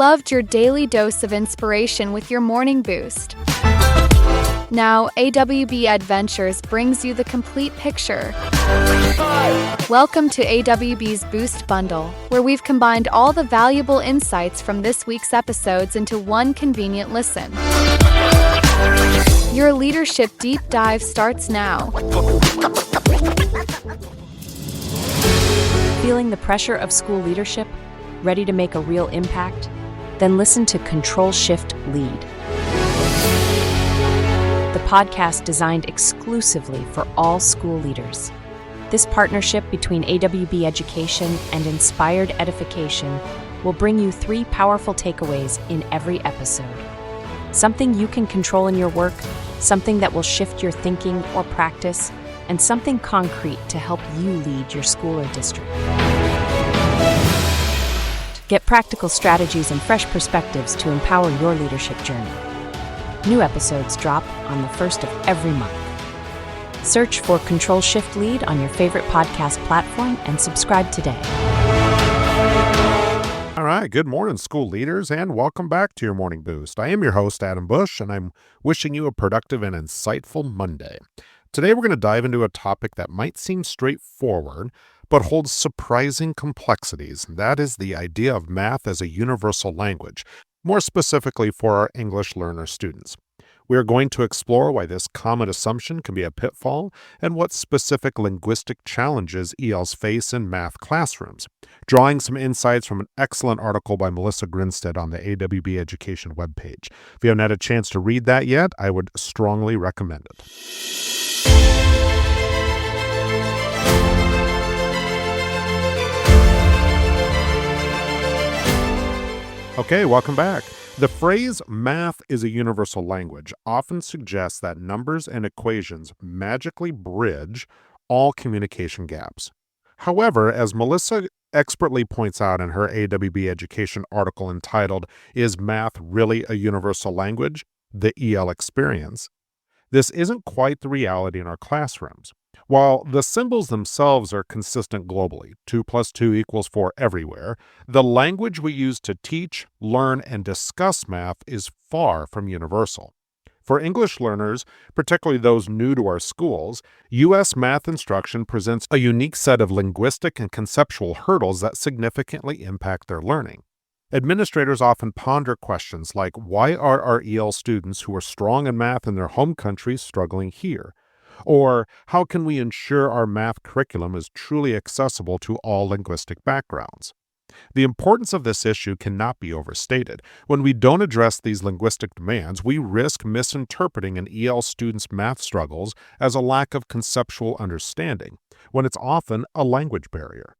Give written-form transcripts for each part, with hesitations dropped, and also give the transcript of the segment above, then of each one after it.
loved your daily dose of inspiration with your morning boost. Now, AWB Adventures brings you the complete picture. Welcome to AWB's Boost Bundle, where we've combined all the valuable insights from this week's episodes into one convenient listen. Your leadership deep dive starts now. Feeling the pressure of school leadership? Ready to make a real impact? Then listen to Control Shift Lead, the podcast designed exclusively for all school leaders. This partnership between AWB Education and Inspired Edification will bring you 3 powerful takeaways in every episode. Something you can control in your work, something that will shift your thinking or practice, and something concrete to help you lead your school or district. Get practical strategies and fresh perspectives to empower your leadership journey. New episodes drop on the 1st of every month. Search for Control Shift Lead on your favorite podcast platform and subscribe today. All right, good morning, school leaders, and welcome back to your Morning Boost. I am your host, Adam Bush, and I'm wishing you a productive and insightful Monday. Today, we're going to dive into a topic that might seem straightforward, but holds surprising complexities. That is the idea of math as a universal language, more specifically for our English learner students. We are going to explore why this common assumption can be a pitfall and what specific linguistic challenges ELs face in math classrooms, drawing some insights from an excellent article by Melissa Grinstead on the AWB Education webpage. If you haven't had a chance to read that yet, I would strongly recommend it. Okay, welcome back. The phrase math is a universal language often suggests that numbers and equations magically bridge all communication gaps. However, as Melissa expertly points out in her AWB Education article entitled, "Is Math Really a Universal Language? The EL Experience?" this isn't quite the reality in our classrooms. While the symbols themselves are consistent globally, 2 + 2 = 4 everywhere, the language we use to teach, learn, and discuss math is far from universal. For English learners, particularly those new to our schools, U.S. math instruction presents a unique set of linguistic and conceptual hurdles that significantly impact their learning. Administrators often ponder questions like, why are our EL students who are strong in math in their home countries struggling here? Or how can we ensure our math curriculum is truly accessible to all linguistic backgrounds? The importance of this issue cannot be overstated. When we don't address these linguistic demands, we risk misinterpreting an EL student's math struggles as a lack of conceptual understanding, when it's often a language barrier.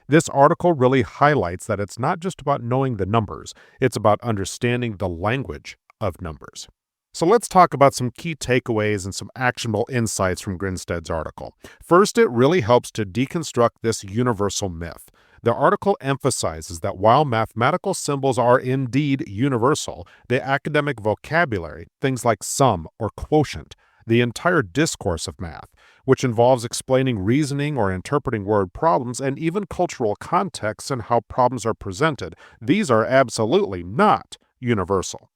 This article really highlights that it's not just about knowing the numbers, it's about understanding the language of numbers. So let's talk about some key takeaways and some actionable insights from Grinstead's article. First, it really helps to deconstruct this universal myth. The article emphasizes that while mathematical symbols are indeed universal, the academic vocabulary, things like sum or quotient, the entire discourse of math, which involves explaining reasoning or interpreting word problems and even cultural contexts and how problems are presented, these are absolutely not universal.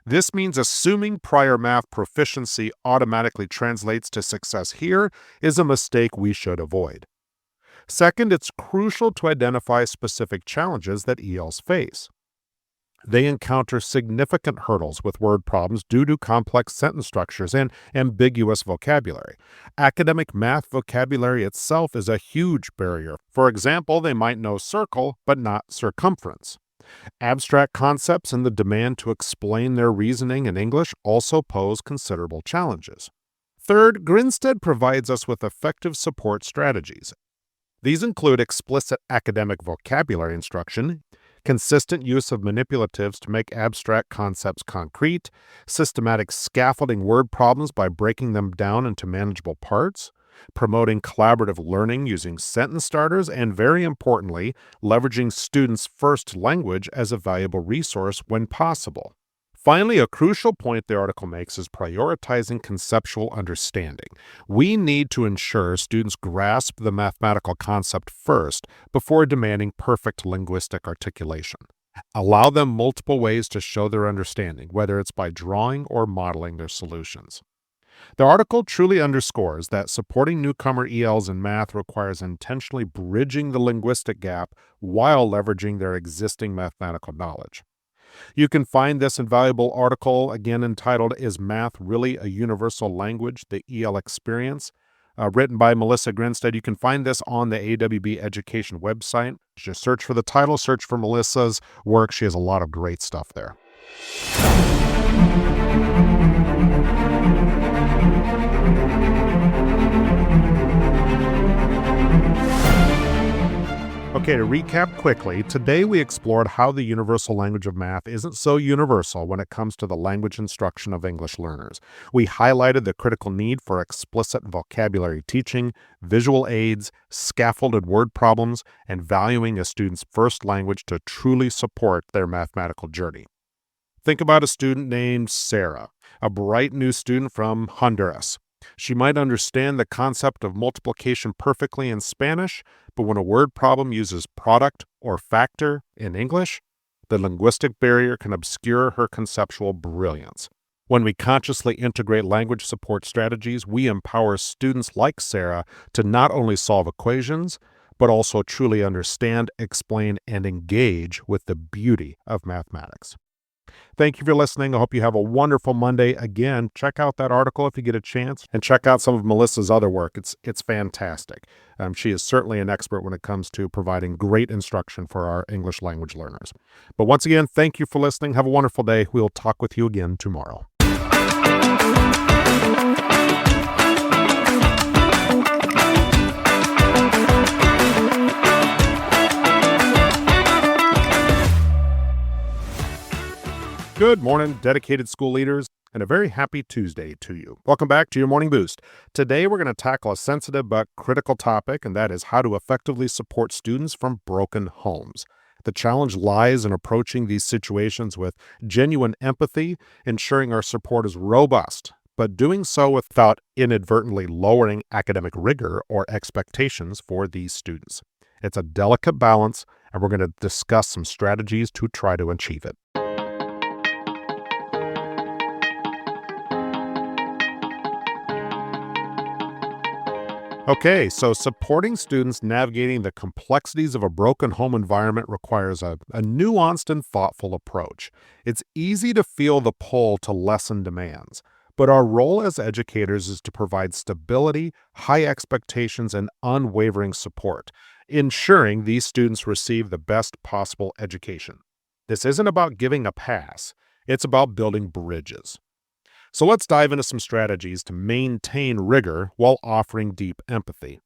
This means assuming prior math proficiency automatically translates to success here is a mistake we should avoid. Second, it's crucial to identify specific challenges that ELs face. They encounter significant hurdles with word problems due to complex sentence structures and ambiguous vocabulary. Academic math vocabulary itself is a huge barrier. For example, they might know circle, but not circumference. Abstract concepts and the demand to explain their reasoning in English also pose considerable challenges. Third, Grinstead provides us with effective support strategies. These include explicit academic vocabulary instruction, consistent use of manipulatives to make abstract concepts concrete, systematic scaffolding word problems by breaking them down into manageable parts, promoting collaborative learning using sentence starters, and very importantly, leveraging students' first language as a valuable resource when possible. Finally, a crucial point the article makes is prioritizing conceptual understanding. We need to ensure students grasp the mathematical concept first before demanding perfect linguistic articulation. Allow them multiple ways to show their understanding, whether it's by drawing or modeling their solutions. The article truly underscores that supporting newcomer ELs in math requires intentionally bridging the linguistic gap while leveraging their existing mathematical knowledge. You can find this invaluable article, again entitled, Is Math Really a Universal Language? The EL Experience? Written by Melissa Grinstead. You can find this on the AWB Education website. Just search for the title, search for Melissa's work. She has a lot of great stuff there. Okay, to recap quickly, today we explored how the universal language of math isn't so universal when it comes to the language instruction of English learners. We highlighted the critical need for explicit vocabulary teaching, visual aids, scaffolded word problems, and valuing a student's first language to truly support their mathematical journey. Think about a student named Sarah, a bright new student from Honduras. She might understand the concept of multiplication perfectly in Spanish, but when a word problem uses product or factor in English, the linguistic barrier can obscure her conceptual brilliance. When we consciously integrate language support strategies, we empower students like Sarah to not only solve equations, but also truly understand, explain, and engage with the beauty of mathematics. Thank you for listening. I hope you have a wonderful Monday. Again, check out that article if you get a chance, and check out some of Melissa's other work. It's fantastic. She is certainly an expert when it comes to providing great instruction for our English language learners. But once again, thank you for listening. Have a wonderful day. We'll talk with you again tomorrow. Good morning, dedicated school leaders, and a very happy Tuesday to you. Welcome back to your Morning Boost. Today, we're going to tackle a sensitive but critical topic, and that is how to effectively support students from broken homes. The challenge lies in approaching these situations with genuine empathy, ensuring our support is robust, but doing so without inadvertently lowering academic rigor or expectations for these students. It's a delicate balance, and we're going to discuss some strategies to try to achieve it. Okay, so supporting students navigating the complexities of a broken home environment requires a nuanced and thoughtful approach. It's easy to feel the pull to lessen demands, but our role as educators is to provide stability, high expectations, and unwavering support, ensuring these students receive the best possible education. This isn't about giving a pass, it's about building bridges. So let's dive into some strategies to maintain rigor while offering deep empathy.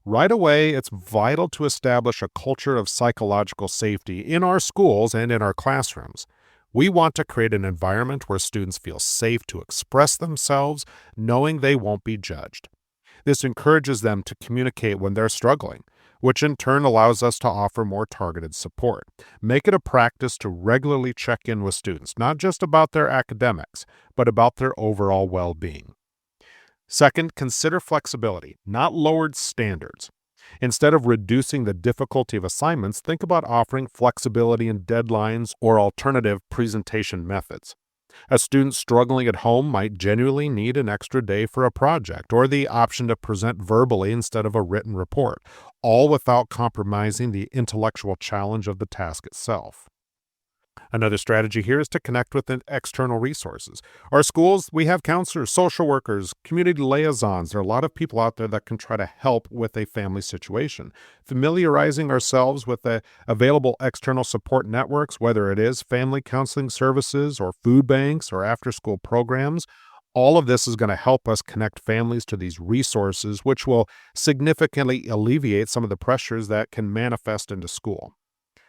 Right away, it's vital to establish a culture of psychological safety in our schools and in our classrooms. We want to create an environment where students feel safe to express themselves, knowing they won't be judged. This encourages them to communicate when they're struggling, which in turn allows us to offer more targeted support. Make it a practice to regularly check in with students, not just about their academics, but about their overall well-being. Second, consider flexibility, not lowered standards. Instead of reducing the difficulty of assignments, think about offering flexibility in deadlines or alternative presentation methods. A student struggling at home might genuinely need an extra day for a project or the option to present verbally instead of a written report, all without compromising the intellectual challenge of the task itself. Another strategy here is to connect with external resources. Our schools, we have counselors, social workers, community liaisons. There are a lot of people out there that can try to help with a family situation. Familiarizing ourselves with the available external support networks, whether it is family counseling services or food banks or after-school programs, all of this is going to help us connect families to these resources, which will significantly alleviate some of the pressures that can manifest into school.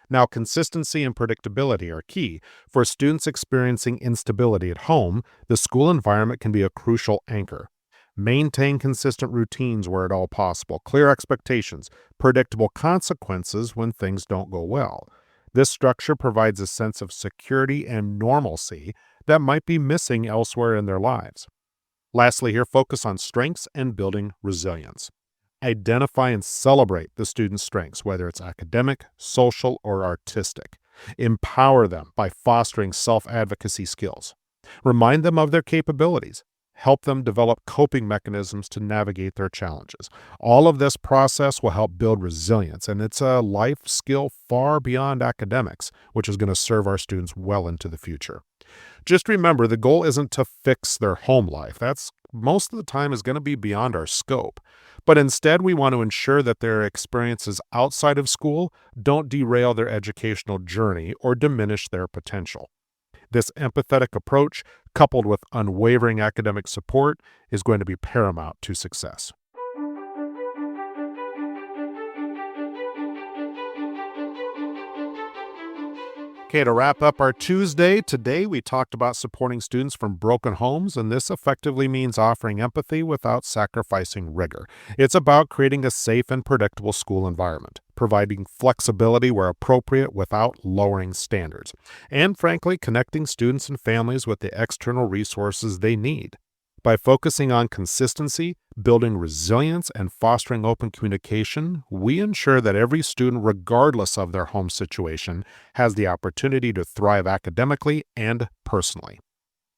Now, consistency and predictability are key. For students experiencing instability at home, the school environment can be a crucial anchor. Maintain consistent routines where at all possible, clear expectations, predictable consequences when things don't go well. This structure provides a sense of security and normalcy that might be missing elsewhere in their lives. Lastly, here, focus on strengths and building resilience. Identify and celebrate the student's strengths, whether it's academic, social, or artistic. Empower them by fostering self-advocacy skills. Remind them of their capabilities. Help them develop coping mechanisms to navigate their challenges. All of this process will help build resilience, and it's a life skill far beyond academics, which is going to serve our students well into the future. Just remember, the goal isn't to fix their home life. That's most of the time is going to be beyond our scope. But instead, we want to ensure that their experiences outside of school don't derail their educational journey or diminish their potential. This empathetic approach, coupled with unwavering academic support, is going to be paramount to success. Okay, to wrap up our Tuesday, today we talked about supporting students from broken homes, and this effectively means offering empathy without sacrificing rigor. It's about creating a safe and predictable school environment, providing flexibility where appropriate without lowering standards, and frankly, connecting students and families with the external resources they need. By focusing on consistency, building resilience, and fostering open communication, we ensure that every student, regardless of their home situation, has the opportunity to thrive academically and personally.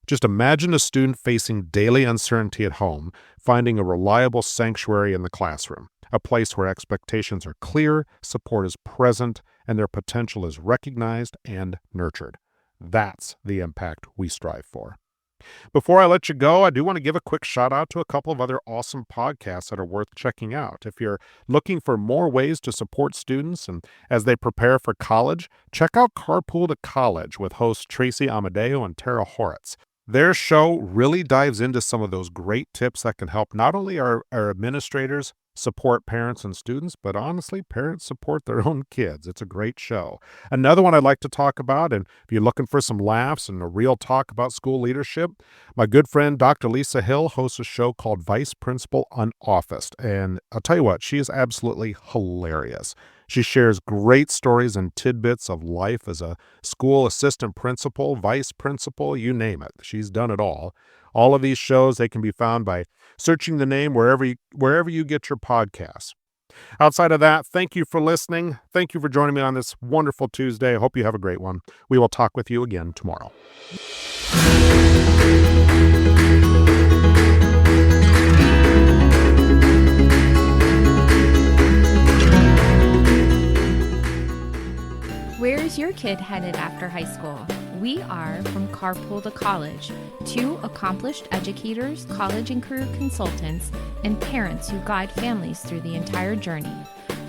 Just imagine a student facing daily uncertainty at home, finding a reliable sanctuary in the classroom, a place where expectations are clear, support is present, and their potential is recognized and nurtured. That's the impact we strive for. Before I let you go, I do want to give a quick shout out to a couple of other awesome podcasts that are worth checking out. If you're looking for more ways to support students and as they prepare for college, check out Carpool to College with hosts Tracy Amadeo and Tara Horitz. Their show really dives into some of those great tips that can help not only our administrators support parents and students, but honestly, parents support their own kids. It's a great show. Another one I'd like to talk about, and if you're looking for some laughs and a real talk about school leadership, my good friend Dr. Lisa Hill hosts a show called Vice Principal Unofficed. And I'll tell you what, she is absolutely hilarious. She shares great stories and tidbits of life as a school assistant principal, vice principal, you name it. She's done it all. All of these shows, they can be found by searching the name wherever you get your podcasts. Outside of that, thank you for listening. Thank you for joining me on this wonderful Tuesday. I hope you have a great one. We will talk with you again tomorrow. Where is your kid headed after high school? We are from Carpool to College, two accomplished educators, college and career consultants, and parents who guide families through the entire journey,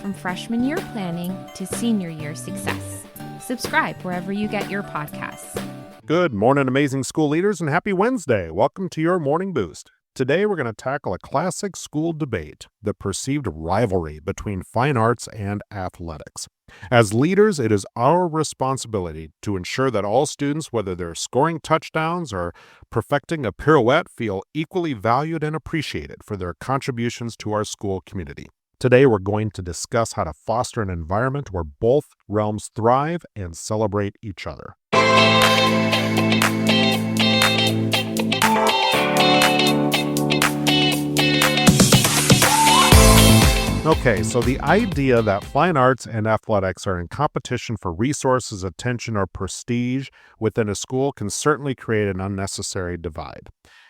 from freshman year planning to senior year success. Subscribe wherever you get your podcasts. Good morning, amazing school leaders, and happy Wednesday. Welcome to your Morning Boost. Today, we're going to tackle a classic school debate, the perceived rivalry between fine arts and athletics. As leaders, it is our responsibility to ensure that all students, whether they're scoring touchdowns or perfecting a pirouette, feel equally valued and appreciated for their contributions to our school community. Today, we're going to discuss how to foster an environment where both realms thrive and celebrate each other. Okay, so the idea that fine arts and athletics are in competition for resources, attention, or prestige within a school can certainly create an unnecessary divide.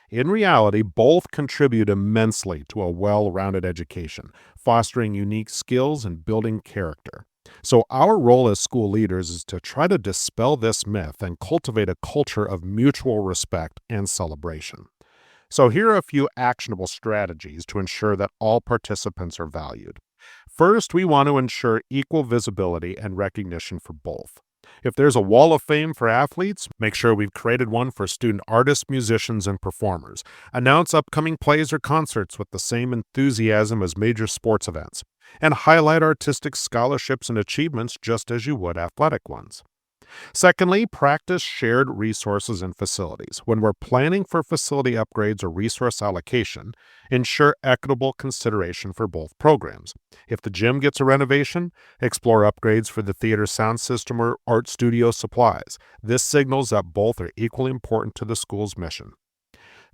In reality, both contribute immensely to a well-rounded education, fostering unique skills and building character. So our role as school leaders is to try to dispel this myth and cultivate a culture of mutual respect and celebration. So here are a few actionable strategies to ensure that all participants are valued. First, we want to ensure equal visibility and recognition for both. If there's a wall of fame for athletes, make sure we've created one for student artists, musicians, and performers. Announce upcoming plays or concerts with the same enthusiasm as major sports events. And highlight artistic scholarships and achievements just as you would athletic ones. Secondly, practice shared resources and facilities. When we're planning for facility upgrades or resource allocation, ensure equitable consideration for both programs. If the gym gets a renovation, explore upgrades for the theater sound system or art studio supplies. This signals that both are equally important to the school's mission.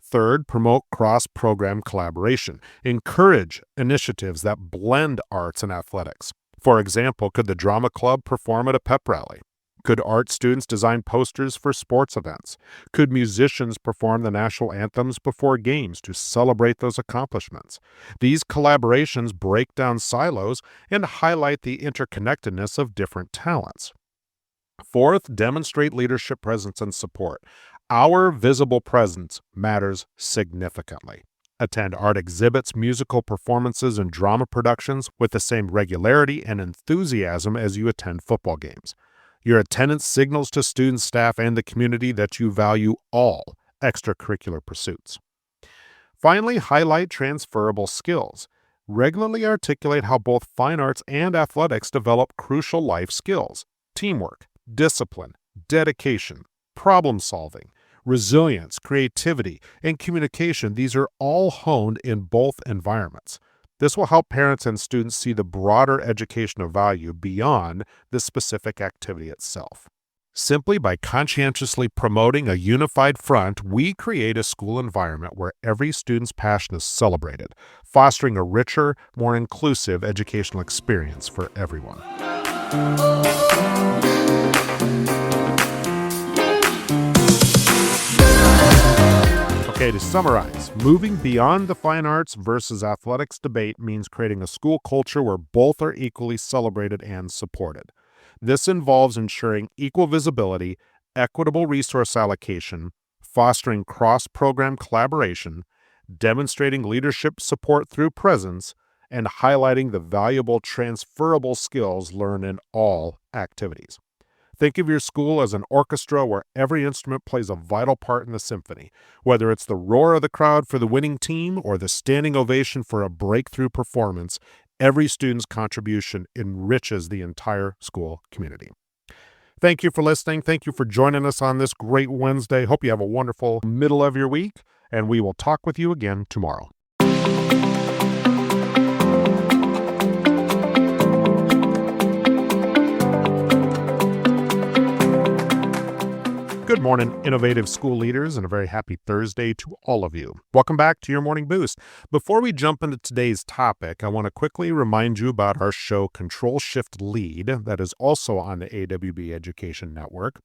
Third, promote cross-program collaboration. Encourage initiatives that blend arts and athletics. For example, could the drama club perform at a pep rally? Could art students design posters for sports events? Could musicians perform the national anthems before games to celebrate those accomplishments? These collaborations break down silos and highlight the interconnectedness of different talents. Fourth, demonstrate leadership presence and support. Our visible presence matters significantly. Attend art exhibits, musical performances, and drama productions with the same regularity and enthusiasm as you attend football games. Your attendance signals to students, staff, and the community that you value all extracurricular pursuits. Finally, highlight transferable skills. Regularly articulate how both fine arts and athletics develop crucial life skills: teamwork, discipline, dedication, problem solving, resilience, creativity, and communication. These are all honed in both environments. This will help parents and students see the broader educational value beyond the specific activity itself. Simply by conscientiously promoting a unified front, we create a school environment where every student's passion is celebrated, fostering a richer, more inclusive educational experience for everyone. Okay, to summarize, moving beyond the fine arts versus athletics debate means creating a school culture where both are equally celebrated and supported. This involves ensuring equal visibility, equitable resource allocation, fostering cross-program collaboration, demonstrating leadership support through presence, and highlighting the valuable transferable skills learned in all activities. Think of your school as an orchestra where every instrument plays a vital part in the symphony, whether it's the roar of the crowd for the winning team or the standing ovation for a breakthrough performance. Every student's contribution enriches the entire school community. Thank you for listening. Thank you for joining us on this great Wednesday. Hope you have a wonderful middle of your week, and we will talk with you again tomorrow. Good morning, innovative school leaders, and a very happy Thursday to all of you. Welcome back to your Morning Boost. Before we jump into today's topic, I want to quickly remind you about our show Control Shift Lead that is also on the AWB Education Network.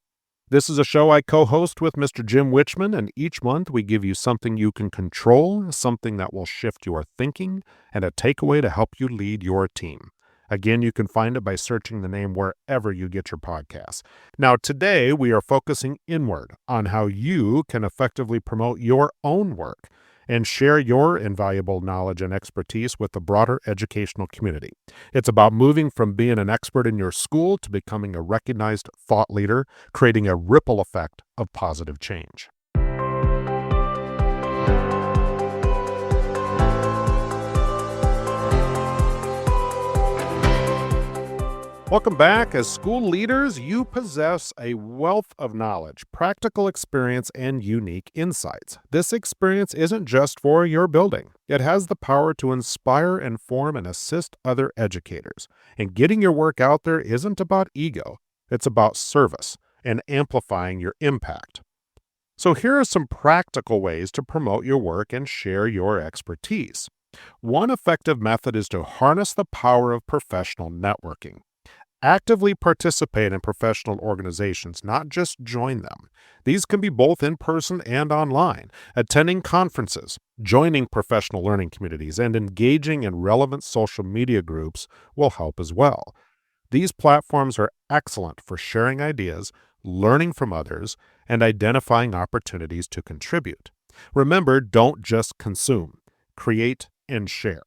This is a show I co-host with Mr. Jim Wichman, and each month we give you something you can control, something that will shift your thinking, and a takeaway to help you lead your team. Again, you can find it by searching the name wherever you get your podcasts. Now, today we are focusing inward on how you can effectively promote your own work and share your invaluable knowledge and expertise with the broader educational community. It's about moving from being an expert in your school to becoming a recognized thought leader, creating a ripple effect of positive change. Welcome back. As school leaders, you possess a wealth of knowledge, practical experience, and unique insights. This experience isn't just for your building. It has the power to inspire, inform, and assist other educators. And getting your work out there isn't about ego. It's about service and amplifying your impact. So here are some practical ways to promote your work and share your expertise. One effective method is to harness the power of professional networking. Actively participate in professional organizations, not just join them. These can be both in person and online. Attending conferences, joining professional learning communities, and engaging in relevant social media groups will help as well. These platforms are excellent for sharing ideas, learning from others, and identifying opportunities to contribute. Remember, don't just consume, create and share.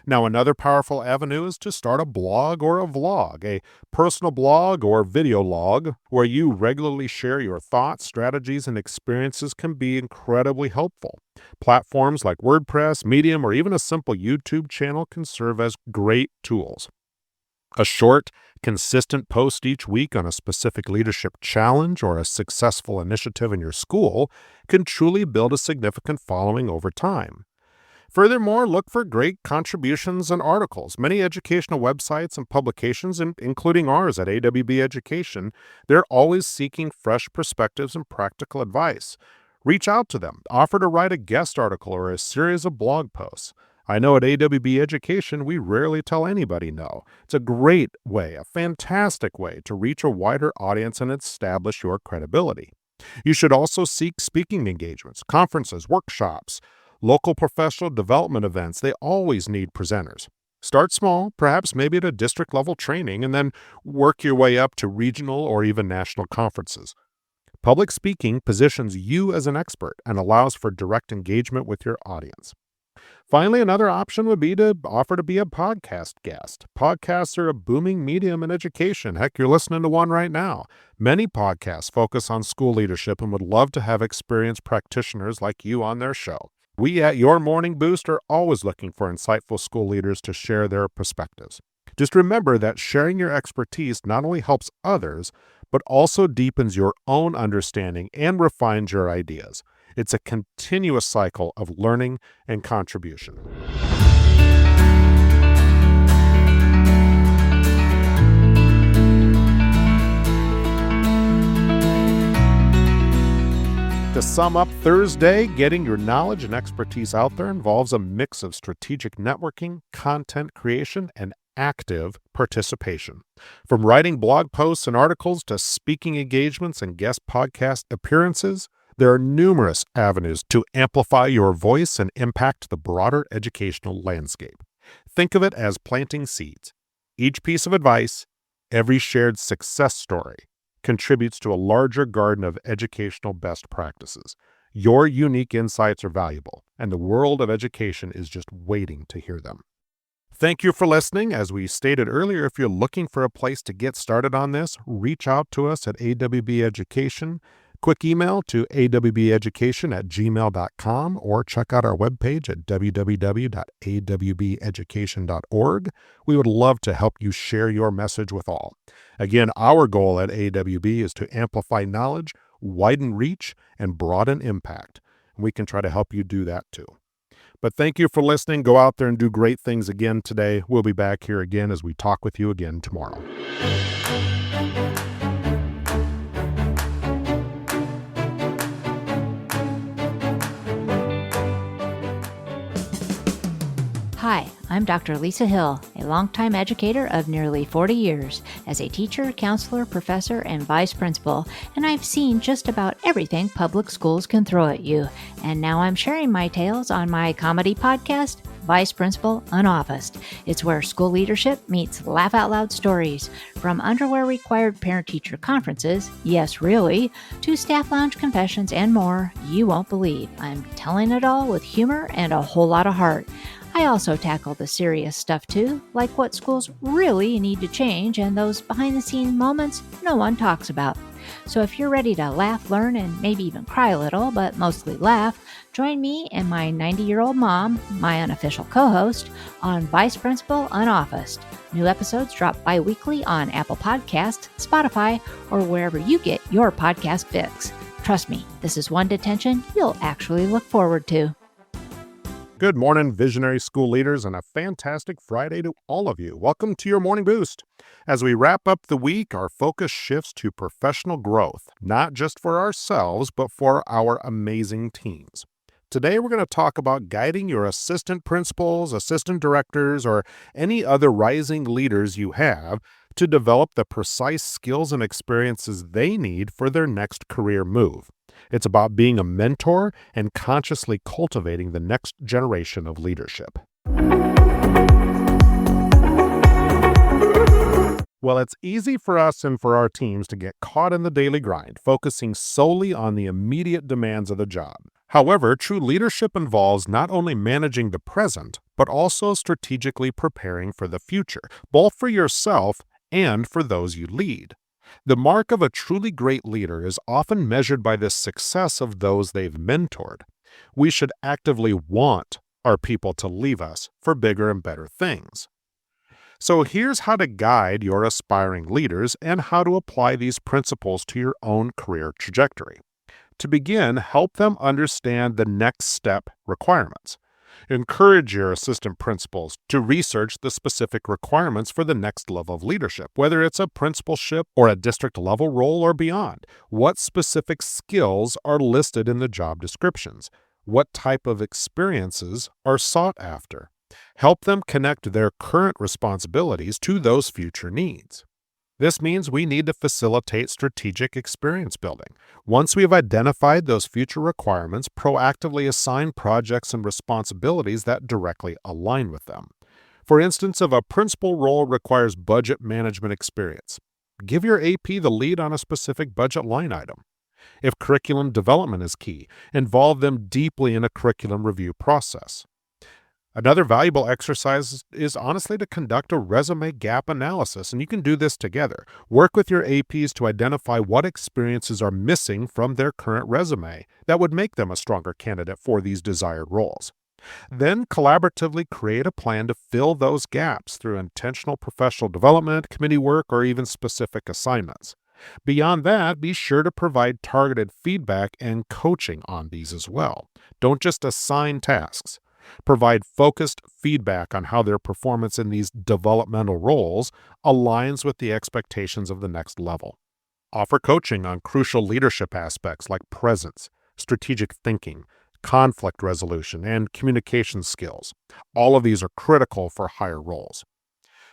Now, another powerful avenue is to start a blog or a vlog, a personal blog or video log where you regularly share your thoughts, strategies, and experiences can be incredibly helpful. Platforms like WordPress, Medium, or even a simple YouTube channel can serve as great tools. A short, consistent post each week on a specific leadership challenge or a successful initiative in your school can truly build a significant following over time. Furthermore, look for great contributions and articles. Many educational websites and publications, including ours at AWB Education, they're always seeking fresh perspectives and practical advice. Reach out to them. Offer to write a guest article or a series of blog posts. I know at AWB Education, we rarely tell anybody no. It's a great way, a fantastic way to reach a wider audience and establish your credibility. You should also seek speaking engagements, conferences, workshops, local professional development events. They always need presenters. Start small, perhaps maybe at a district level training, and then work your way up to regional or even national conferences. Public speaking positions you as an expert and allows for direct engagement with your audience. Finally, another option would be to offer to be a podcast guest. Podcasts are a booming medium in education. Heck, you're listening to one right now. Many podcasts focus on school leadership and would love to have experienced practitioners like you on their show. We at Your Morning Boost are always looking for insightful school leaders to share their perspectives. Just remember that sharing your expertise not only helps others, but also deepens your own understanding and refines your ideas. It's a continuous cycle of learning and contribution. To sum up Thursday, getting your knowledge and expertise out there involves a mix of strategic networking, content creation, and active participation. From writing blog posts and articles to speaking engagements and guest podcast appearances, there are numerous avenues to amplify your voice and impact the broader educational landscape. Think of it as planting seeds. Each piece of advice, every shared success story, contributes to a larger garden of educational best practices. Your unique insights are valuable, and the world of education is just waiting to hear them. Thank you for listening. As we stated earlier, if you're looking for a place to get started on this, reach out to us at AWB Education. Quick email to awbeducation@gmail.com or check out our webpage at www.awbeducation.org. We would love to help you share your message with all. Again, our goal at AWB is to amplify knowledge, widen reach, and broaden impact. We can try to help you do that too. But thank you for listening. Go out there and do great things again today. We'll be back here again as we talk with you again tomorrow. Hi, I'm Dr. Lisa Hill, a longtime educator of nearly 40 years as a teacher, counselor, professor, and vice principal, and I've seen just about everything public schools can throw at you. And now I'm sharing my tales on my comedy podcast, Vice Principal Unoffaced. It's where school leadership meets laugh out loud stories. From underwear required parent-teacher conferences, yes really, to staff lounge confessions and more, you won't believe. I'm telling it all with humor and a whole lot of heart. I also tackle the serious stuff too, like what schools really need to change and those behind-the-scenes moments no one talks about. So if you're ready to laugh, learn, and maybe even cry a little, but mostly laugh, join me and my 90-year-old mom, my unofficial co-host, on Vice Principal Unoffaced. New episodes drop bi-weekly on Apple Podcasts, Spotify, or wherever you get your podcast fix. Trust me, this is one detention you'll actually look forward to. Good morning, visionary school leaders, and a fantastic Friday to all of you. Welcome to your Morning Boost. As we wrap up the week, our focus shifts to professional growth, not just for ourselves, but for our amazing teams. Today, we're going to talk about guiding your assistant principals, assistant directors, or any other rising leaders you have to develop the precise skills and experiences they need for their next career move. It's about being a mentor and consciously cultivating the next generation of leadership. Well, it's easy for us and for our teams to get caught in the daily grind, focusing solely on the immediate demands of the job. However, true leadership involves not only managing the present, but also strategically preparing for the future, both for yourself and for those you lead. The mark of a truly great leader is often measured by the success of those they've mentored. We should actively want our people to leave us for bigger and better things. So here's how to guide your aspiring leaders and how to apply these principles to your own career trajectory. To begin, help them understand the next step requirements. Encourage your assistant principals to research the specific requirements for the next level of leadership, whether it's a principalship or a district level role or beyond. What specific skills are listed in the job descriptions? What type of experiences are sought after? Help them connect their current responsibilities to those future needs. This means we need to facilitate strategic experience building. Once we have identified those future requirements, proactively assign projects and responsibilities that directly align with them. For instance, if a principal role requires budget management experience, give your AP the lead on a specific budget line item. If curriculum development is key, involve them deeply in a curriculum review process. Another valuable exercise is honestly to conduct a resume gap analysis, and you can do this together. Work with your APs to identify what experiences are missing from their current resume that would make them a stronger candidate for these desired roles. Then collaboratively create a plan to fill those gaps through intentional professional development, committee work, or even specific assignments. Beyond that, be sure to provide targeted feedback and coaching on these as well. Don't just assign tasks. Provide focused feedback on how their performance in these developmental roles aligns with the expectations of the next level. Offer coaching on crucial leadership aspects like presence, strategic thinking, conflict resolution, and communication skills. All of these are critical for higher roles.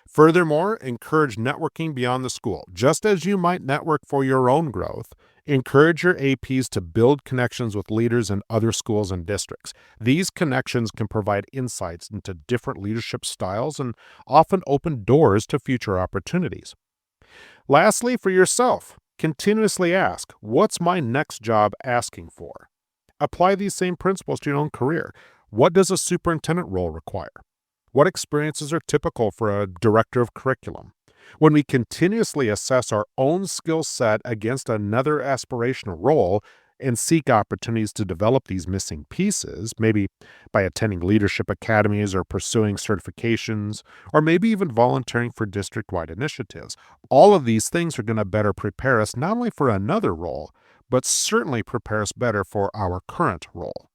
Furthermore, encourage networking beyond the school. Just as you might network for your own growth, encourage your APs to build connections with leaders in other schools and districts. These connections can provide insights into different leadership styles and often open doors to future opportunities. Lastly, for yourself, continuously ask, what's my next job asking for? Apply these same principles to your own career. What does a superintendent role require? What experiences are typical for a director of curriculum? When we continuously assess our own skill set against another aspirational role and seek opportunities to develop these missing pieces, maybe by attending leadership academies or pursuing certifications, or maybe even volunteering for district-wide initiatives, all of these things are going to better prepare us not only for another role, but certainly prepare us better for our current role.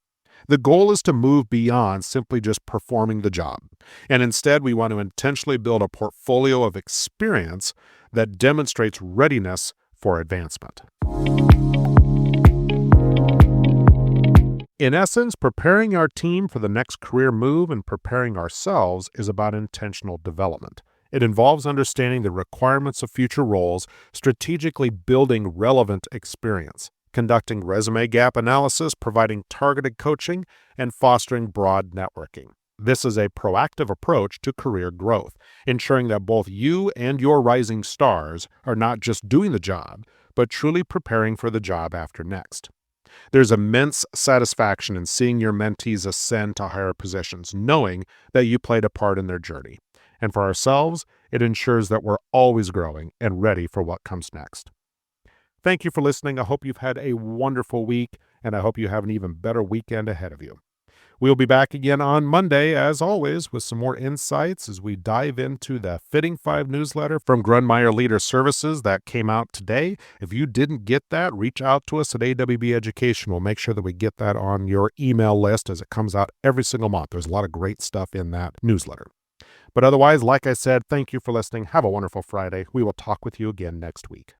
The goal is to move beyond simply just performing the job, and instead we want to intentionally build a portfolio of experience that demonstrates readiness for advancement. In essence, preparing our team for the next career move and preparing ourselves is about intentional development. It involves understanding the requirements of future roles, strategically building relevant experience, conducting resume gap analysis, providing targeted coaching, and fostering broad networking. This is a proactive approach to career growth, ensuring that both you and your rising stars are not just doing the job, but truly preparing for the job after next. There's immense satisfaction in seeing your mentees ascend to higher positions, knowing that you played a part in their journey. And for ourselves, it ensures that we're always growing and ready for what comes next. Thank you for listening. I hope you've had a wonderful week, and I hope you have an even better weekend ahead of you. We'll be back again on Monday, as always, with some more insights as we dive into the Fitting 5 newsletter from Grunmeyer Leader Services that came out today. If you didn't get that, reach out to us at AWB Education. We'll make sure that we get that on your email list as it comes out every single month. There's a lot of great stuff in that newsletter. But otherwise, like I said, thank you for listening. Have a wonderful Friday. We will talk with you again next week.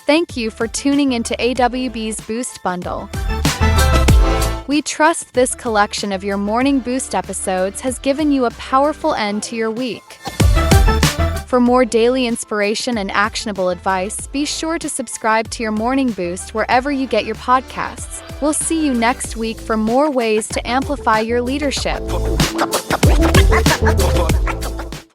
Thank you for tuning into AWB's Boost Bundle. We trust this collection of your Morning Boost episodes has given you a powerful end to your week. For more daily inspiration and actionable advice, be sure to subscribe to your Morning Boost wherever you get your podcasts. We'll see you next week for more ways to amplify your leadership.